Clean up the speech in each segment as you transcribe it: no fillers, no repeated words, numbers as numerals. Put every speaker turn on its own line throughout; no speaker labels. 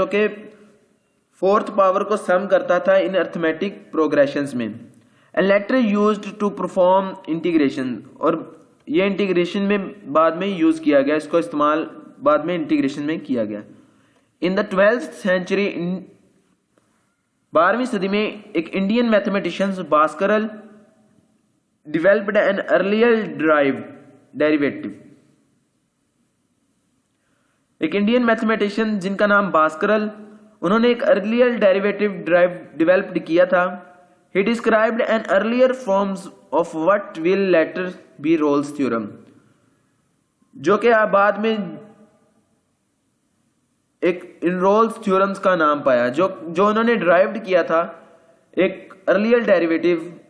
जो कि fourth power को सम करता था इन अर्थमेटिक प्रोग्रेशंस में, and later used to perform integration, और ये इंटीग्रेशन में बाद में यूज किया गया, इसको इस्तेमाल बाद में इंटीग्रेशन में किया गया। इन द 12th सेंचुरी, 12वीं सदी में एक Indian mathematicians Bhaskara developed an earlier derivative। एक इंडियन मैथमेटिशियन जिनका नाम भास्करल, उन्होंने एक अर्लियर डेरिवेटिव डेवलप्ड किया था। He described an earlier forms of what will later be Rolle's theorem, जो कि बाद में एक इन रोल्स थ्योरम्स का नाम पाया। जो उन्होंने डिराइव्ड किया था एक अर्लियर डेरिवेटिव,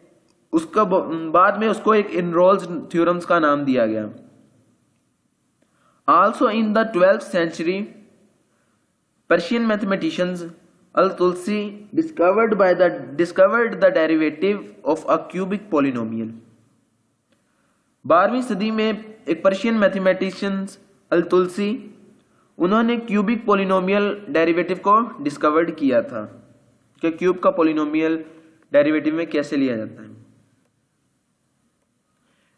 उसका बाद में उसको एक इन रोल्स थ्योरम्स का नाम दिया गया। Also in the 12th century, Persian mathematicians Al-Tulsi discovered the derivative of a cubic polynomial। 12वीं सदी में एक पर्शियन मैथमेटिशियंस अल-तुलसी, उन्होंने क्यूबिक पोलिनोमियल डेरिवेटिव को डिस्कवर्ड किया था कि क्यूब का पोलिनोमियल डेरिवेटिव में कैसे लिया जाता है।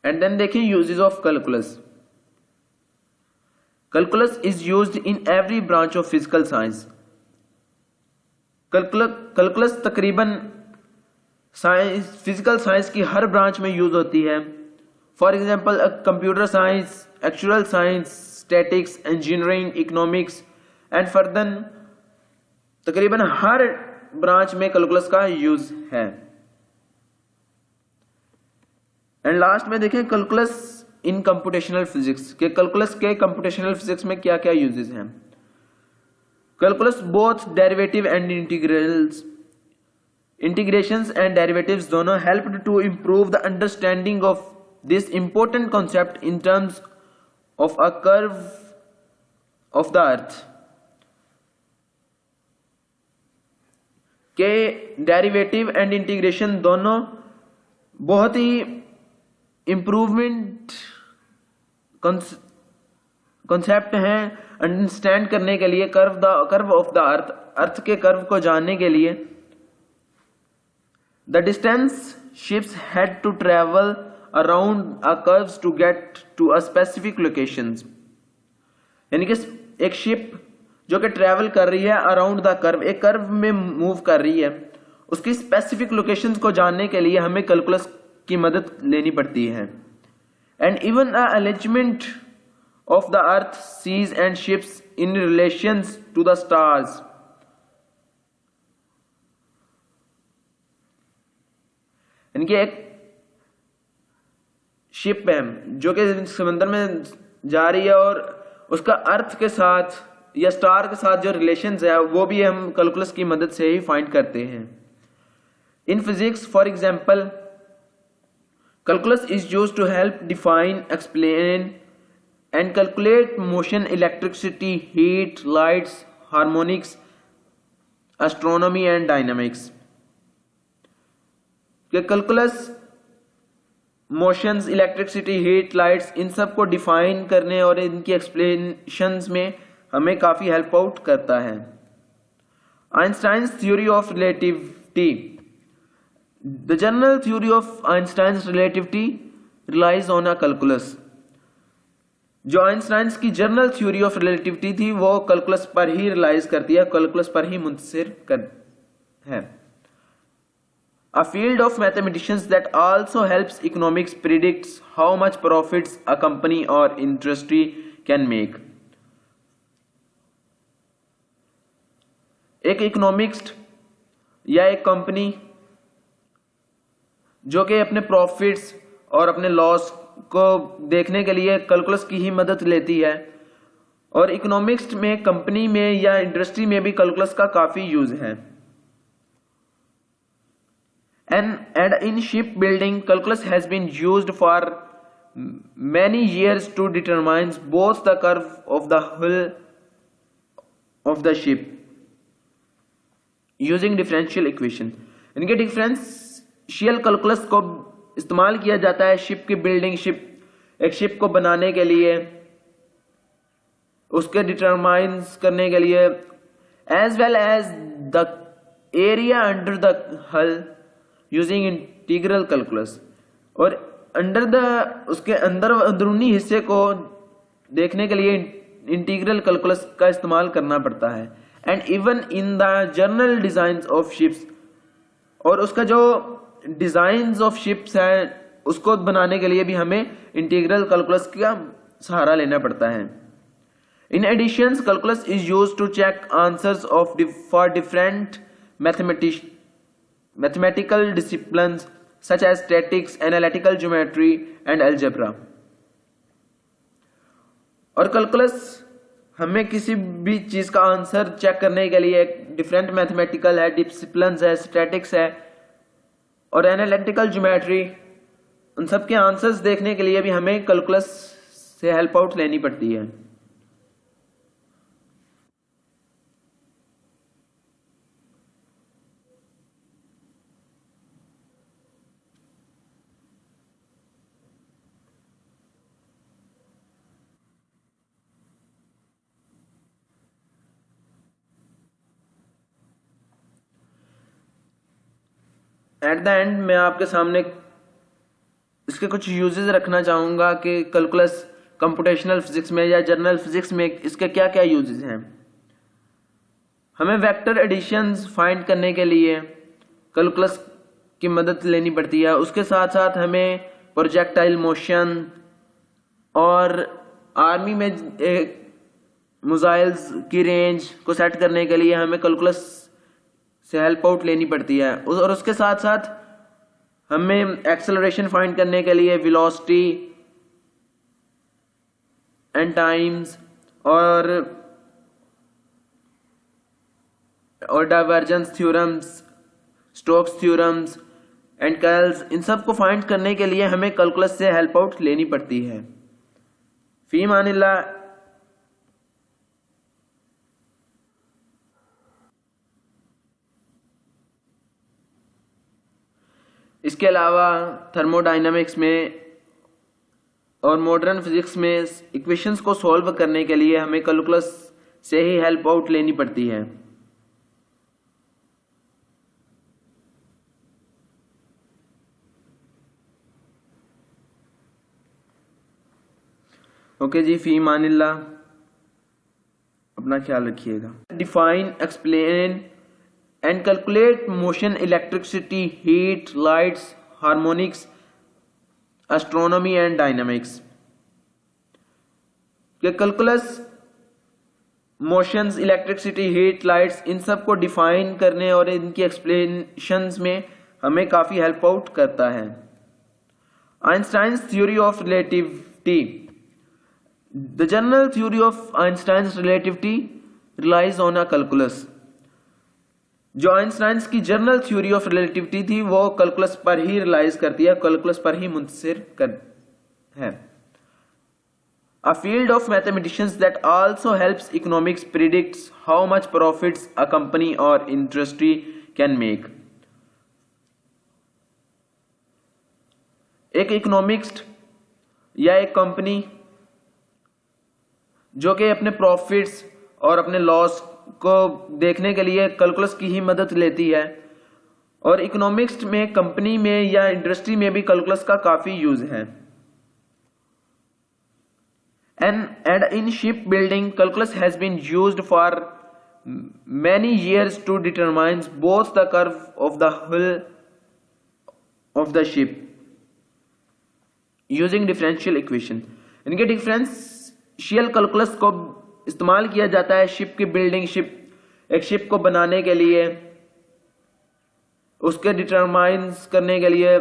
एंड देन देखें uses of calculus. Calculus is used in every branch of physical science. Calculus तकरीबन फिजिकल साइंस की हर ब्रांच में यूज होती है। For example computer science, actual science, statics, engineering, economics and further तकरीबन हर ब्रांच में calculus का use है। And last में देखें कैलकुलस इन कंप्यूटेशनल फिजिक्स, के कैलकुलस के कंप्यूटेशनल फिजिक्स में क्या क्या यूजेस हैं। Calculus both derivative and integrations and derivatives दोनों helped to improve the understanding of this important concept in terms of a curve of the earth. के derivative and integration दोनों बहुत ही इंप्रूवमेंट कॉन्सेप्ट हैं अंडरस्टैंड करने के लिए, कर्व ऑफ द अर्थ के कर्व को जानने के लिए। The distance ships had to travel around a curves to get to a specific locations, यानी कि एक शिप जो कि ट्रेवल कर रही है अराउंड द कर्व, एक कर्व में मूव कर रही है, उसकी स्पेसिफिक लोकेशंस को जानने के लिए हमें कैलकुलस की मदद लेनी पड़ती है। And even a arrangement of the earth, seas and ships in relations to the stars. यानी कि एक शिप है जो कि समंदर में जा रही है और उसका अर्थ के साथ या स्टार के साथ जो रिलेशंस है वो भी हम कैलकुलस की मदद से ही फाइंड करते हैं। In physics for example, calculus is used to help define, explain and calculate motion, electricity, heat, lights, harmonics, astronomy and dynamics। कि calculus motions, electricity, heat, lights इन सब को डिफाइन करने और इनकी एक्सप्लेनेशंस में हमें काफी हेल्प आउट करता है। Einstein's theory of relativity. The general theory of Einstein's relativity relies on a calculus। जो आइंस्टाइन्स की जनरल थ्योरी ऑफ रिलेटिविटी थी वो कैलकुलस पर ही रिलाइज करती है, कैलकुलस पर ही मुंतसिर है। A field of mathematicians that also helps economics predicts how much profits a company or industry can make। एक इकोनॉमिक्स या एक कंपनी जो कि अपने प्रॉफिट्स और अपने लॉस को देखने के लिए कैलकुलस की ही मदद लेती है, और इकोनॉमिक्स में, कंपनी में या इंडस्ट्री में भी कैलकुलस का काफी यूज है। And in ship building calculus has been used for many years to determine both the curve of the hull of the ship using differential equation। इनके डिफरेंशियल कैलकुलस को इस्तेमाल किया जाता है शिप की बिल्डिंग, एक शिप को बनाने के लिए, उसके डिटरमाइंस करने के लिए as well as the area under the hull using integral calculus, और अंडर द उसके अंदरूनी हिस्से को देखने के लिए इंटीग्रल कैलकुलस का इस्तेमाल करना पड़ता है। And even in the general designs of ships, और उसका जो डिजाइंस ऑफ शिप्स है उसको बनाने के लिए भी हमें इंटीग्रल कैलकुलस का सहारा लेना पड़ता है। In addition calculus is used to check answers of for different mathematical disciplines such as statics, analytical geometry and algebra। और कैलकुलस हमें किसी भी चीज का आंसर चेक करने के लिए डिफरेंट मैथमेटिकल है, डिसिप्लिन्स है, स्टैटिक्स है और एनालिटिकल ज्योमेट्री, उन सब के आंसर्स देखने के लिए भी हमें कैलकुलस से हेल्प आउट लेनी पड़ती है। एट द एंड मैं आपके सामने इसके कुछ यूजेस रखना चाहूँगा कि कैलकुलस कंप्यूटेशनल फिजिक्स में या जनरल फिजिक्स में इसके क्या क्या यूजेस हैं। हमें वेक्टर एडिशंस फाइंड करने के लिए कैलकुलस की मदद लेनी पड़ती है। उसके साथ साथ हमें प्रोजेक्टाइल मोशन और आर्मी में मिसाइल्स की रेंज को सेट करने के लिए हमें कैलकुलस से हेल्प आउट लेनी पड़ती है। और उसके साथ साथ हमें एक्सेलरेशन फाइंड करने के लिए वेलोसिटी एंड टाइम्स और divergence theorems, Stokes theorems and curls, इन सब को फाइंड करने के लिए हमें कैलकुलस से हेल्प आउट लेनी पड़ती है। फी मानिल्लाह। इसके अलावा थर्मोडायनामिक्स में और मॉडर्न फिजिक्स में इक्वेशंस को सॉल्व करने के लिए हमें कैलकुलस से ही हेल्प आउट लेनी पड़ती है। ओके जी, फी मानिल्लाह, अपना ख्याल रखिएगा। Define, explain and calculate motion, electricity, heat, lights, harmonics, astronomy and dynamics। कि calculus motions, electricity, heat, lights, इन सब को डिफाइन करने और इनकी एक्सप्लेनेशंस में हमें काफी हेल्प आउट करता है। Einstein's theory of relativity. The general theory of Einstein's relativity relies on a calculus. जो आइंस्टाइन्स की जनरल थ्योरी ऑफ रिलेटिविटी थी वो कैलकुलस पर ही रिलाइज करती है, कैलकुलस पर ही मुनहसर है। A field of mathematicians that also helps economics predicts how much profits a company और इंडस्ट्री कैन मेक। एक इकोनॉमिक्स या एक कंपनी जो कि अपने प्रॉफिट्स और अपने लॉस को देखने के लिए कैलकुलस की ही मदद लेती है, और इकोनॉमिक्स में, कंपनी में या इंडस्ट्री में भी कैलकुलस का काफी यूज है। And in ship building calculus has been used for many years to determine both the curve of the hull of the ship using differential equation। इनके डिफरेंशियल कैलकुलस को इस्तेमाल किया जाता है शिप की बिल्डिंग, एक शिप को बनाने के लिए, उसके डिटरमाइंस करने के लिए,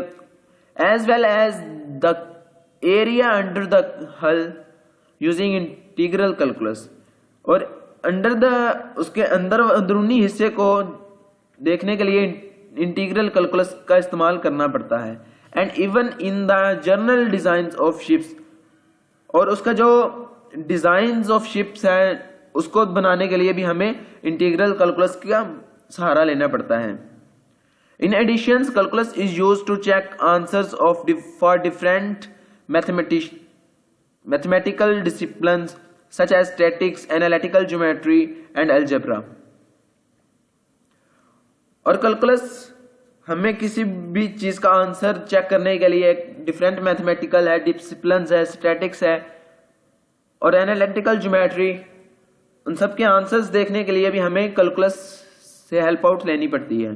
as well as the area under the hull using integral calculus, और अंडर द उसके अंदरूनी हिस्से को देखने के लिए इंटीग्रल कैलकुलस का इस्तेमाल करना पड़ता है। And even in the general designs of ships, और उसका जो डिजाइंस ऑफ शिप्स है उसको बनाने के लिए भी हमें इंटीग्रल कैलकुलस का सहारा लेना पड़ता है। In addition calculus is used to check answers of for different mathematical disciplines such as statics, analytical geometry and algebra. और कैलकुलस हमें किसी भी चीज़ का आंसर चेक करने के लिए डिफरेंट मैथमेटिकल है, डिसिप्लिन है, स्टैटिक्स है और एनालिटिकल ज्योमेट्री, उन सब के आंसर्स देखने के लिए भी हमें कैलकुलस से हेल्प आउट लेनी पड़ती है।